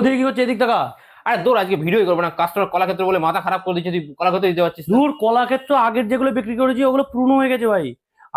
ওদিকে কি হচ্ছে এদিক টাকা? আরে দূর, আজকে ভিডিও করবো না, কাস্টমার কলাক্ষেত্র বলে মাথা খারাপ করে দিচ্ছে, তুই কলাক্ষেত্র দিতে পারছিস না। দূর, কলাক্ষেত্র আগের যেগুলো বিক্রি করেছি ওগুলো পুরনো হয়ে গেছে ভাই।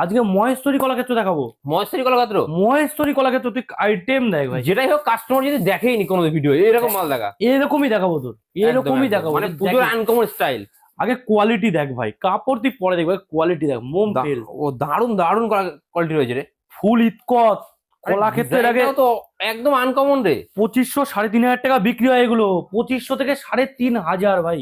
আজকে মহেশ্বরী কলাক্ষেত্র দেখাবো। মহেশ্বরী কলাক্ষেত্র? মহেশ্বরী কলাক্ষেত্র, তুই আইটেম দেখ ভাই। যেটাই হোক, কাস্টমার যদি দেখেইনি কোনো ভিডিও, এরকম মাল দেখা। এরকমই দেখাবো তোর, একদম এরকমই একদম, দেখাবো। মানে পুজোর আনকমন স্টাইল। আগে কোয়ালিটি দেখ ভাই, কাপড় তুই পরে দেখ ভাই, কোয়ালিটি দেখ, মোম তেল। ও দারুন দারুন কোয়ালিটি রয়েছে রে। ফুল ইতকত কলাক্ষেত্রের আগে ডিজাইনটাও তো একদম আনকমন রে। 2500 3,500 টাকা বিক্রি হয় এগুলো, 2500 থেকে 3,500 ভাই।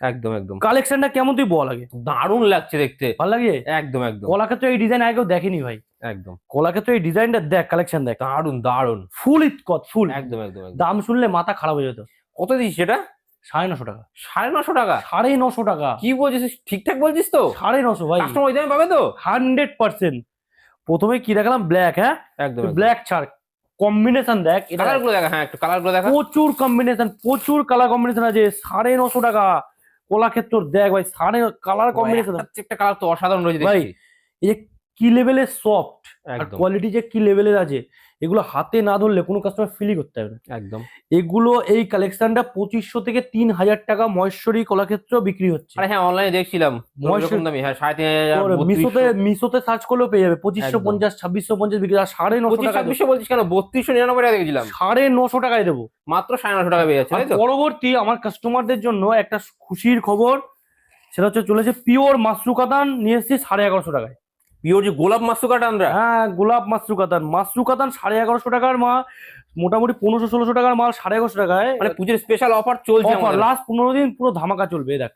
একদম একদম, কালেকশনটা কেমন তুই বল আগে? দারুণ লাগছে দেখতে। ভালো লাগে? একদম একদম কলাক্ষেত্র এই ডিজাইন আগেও দেখেনি ভাই। একদম, কলাক্ষেত্র এই ডিজাইনটা দেখ, কালেকশন দেখ, দারুণ দারুণ। ফুল ইতকত ফুল। একদম একদম একদম। দাম শুনলে মাথা খারাপ হয়ে যেত। কত দিস সেটা? 950 টাকা। 950 টাকা? 950 টাকা। কি বলছিস, ঠিকঠাক বলছিস তো? 950 ভাই, কাস্টমার ওই দামে পাবে তো? 100%। প্রথমে কি দেখালাম? ব্ল্যাক। হ্যাঁ, একদম একদম। ব্ল্যাক ছাড়, কম্বিনেশন দেখ এটা। কালার গুলো দেখা, হ্যাঁ একটু কালার গুলো দেখা। প্রচুর কম্বিনেশন, প্রচুর কালার কম্বিনেশন আছে। 950 টাকা কলাক্ষেত্র দেখ ভাই, কালার কম্বিনেশন। একটা কালার তো অসাধারণ রয়েছে ভাই দেখছি। এই যে কি লেভেলের সফট আর একদম কোয়ালিটি যে কি লেভেলের আছে, এগুলো হাতে না ধরলে কোনো কাস্টমার ফিলই করতে হবে না। একদম। এগুলো এই কালেকশনটা 2500 থেকে 3,000 টাকা মহেশ্বরী কলাক্ষেত্র বিক্রি হচ্ছে। আরে হ্যাঁ, অনলাইনে দেখছিলাম এরকম দামি, হ্যাঁ 3,500। মিশোতে সার্চ করলেও পেয়ে যাবে 2550 2650 বিক্রি। আর 950 টাকা 2500 বলছিস কেন, 3299 টাকা দেখছিলাম। 950 টাকায় দেবো। মাত্র 950 টাকা পেয়ে যাচ্ছে, আর তাই তো? পরবর্তী আমার কাস্টমারদের জন্য একটা খুশির খবর, সেটা হচ্ছে চলেছে পিওর মাশরু কাতান, নিয়ে এসেছি 1150 টাকায়। পিওর যে গোলাপ মাসু কাটা আমরা। হ্যাঁ, গোলাপ মাশরু কাতান, 1150 টাকার মাল। মোটামুটি 1500-1600 টাকার মাল 1150 টাকায়। মানে পুজোর স্পেশাল অফার চলছে আমাদের। লাস্ট 15 দিন পুরো ধামাকা চলবে। দেখ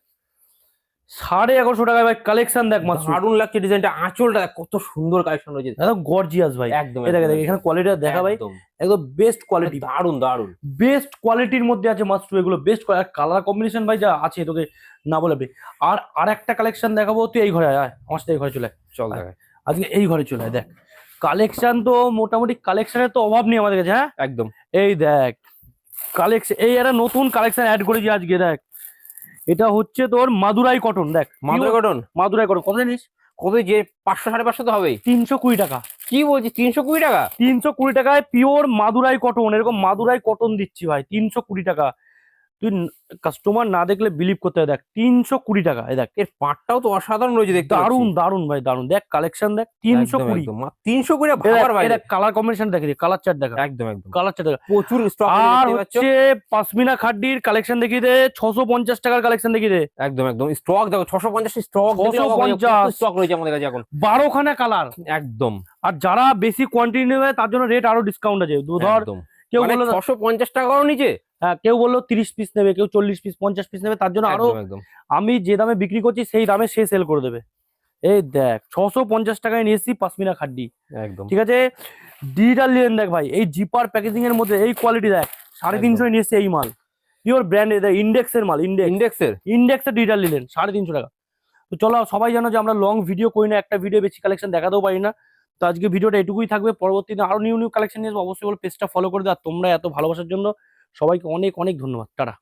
1150 টাকায় ভাই, কালেকশন দেখ মাশরু। দারুণ লাগছে ডিজাইনটা, আঁচলটা দেখ, কত সুন্দর কালেকশন রয়েছে। একদম গর্জিয়াস ভাই। একদম এই দেখ দেখ, এখানে কোয়ালিটিটা দেখা ভাই, একদম একদম বেস্ট কোয়ালিটি। দারুণ দারুণ। বেস্ট কোয়ালিটির মধ্যে আছে মাশরু, এগুলো বেস্ট কালার কম্বিনেশন ভাই যা আছে তোকে না বলে। আর একটা কালেকশন দেখাবো, তুই এই ঘরে আয়, আমার সাথে এই ঘরে চলে আয়। চল দেখা। আজকে এই ঘরে চলে আয়, দেখ কালেকশন তো মোটামুটি, কালেকশনের তো অভাব নেই আমাদের কাছে। হ্যাঁ একদম। এই দেখ কালেকশন, এই একটা নতুন কালেকশন অ্যাড করেছি আজকে। দেখ এটা হচ্ছে তোর মাদুরাই কটন। দেখ মাদুরাই কটন? মাদুরাই কটন কত জানিস? কত যে 500 550 তো হবেই। 320 টাকা। কি বলছিস, 320 টাকা? 320 টাকায় পিওর মাদুরাই কটন, এরকম মাদুরাই কটন দিচ্ছি ভাই 320 টাকা। তুই কাস্টমার না দেখলে বিলিভ করতে হয়। দেখ 320 টাকা। এই দেখ এর পাটটাও তো অসাধারণ রয়েছে দেখতে। দারুন দারুন ভাই, দারুন। দেখ কালেকশন দেখ, 320। 320 ভাবার বাইরে। কালার কম্বিনেশন দেখে, কালার চার্ট দেখা। একদম একদম, কালার চার্ট দেখা। প্রচুর স্টক আর দেখতে পাচ্ছ। হচ্ছে পাশমিনা খাড্ডির কালেকশন দেখিয়ে দে, 650 টাকার কালেকশন দেখিয়ে দে। একদম একদম, স্টক দেখো 650 স্টক। 650 স্টক রয়েছে আমাদের কাছে এখন। 12 খানা কালার। একদম। আর যারা বেশি কোয়ান্টিটি নেবে তার জন্য রেট আরো ডিসকাউন্ট আছে। ধর একদম, কেউ মানে বললো 650 টাকাও নিচে। হ্যাঁ, কেউ বললো 30 পিস নেবে, কেউ 40 পিস 50 পিস নেবে, তার জন্য আরো একদম একদম আমি যে দামে বিক্রি করছি সেই দামে সে সেল করে দেবে। এই দেখ 650 টাকায় নিয়ে এসেছি পাশমিনা খাড্ডি। একদম। ঠিক আছে, ডিজিটাল লিলেন দেখ ভাই, এই জিপার প্যাকেজিং এর মধ্যে এই কোয়ালিটি দেখ, 350 নিয়ে এসেছি এই মাল। পিওর ব্র্যান্ড, ইন্ডেক্সের মাল, ইন্ডেক্সের ডিজিটাল লিলেন 350 টাকা। তো চলো, সবাই জানো যে আমরা লং ভিডিও করি না, একটা ভিডিও বেশি কালেকশন দেখাতেও পারি না। তো আজকে ভিডিওটা এটুকুই থাকবে, পরবর্তীতে আরো নিউ নিউ কালেকশন নিয়ে আসবো। অবশ্যই বলো পেজটা ফলো করে দাও। তোমরা এত ভালোবাসার জন্য সবাইকে অনেক অনেক ধন্যবাদ। টাটা।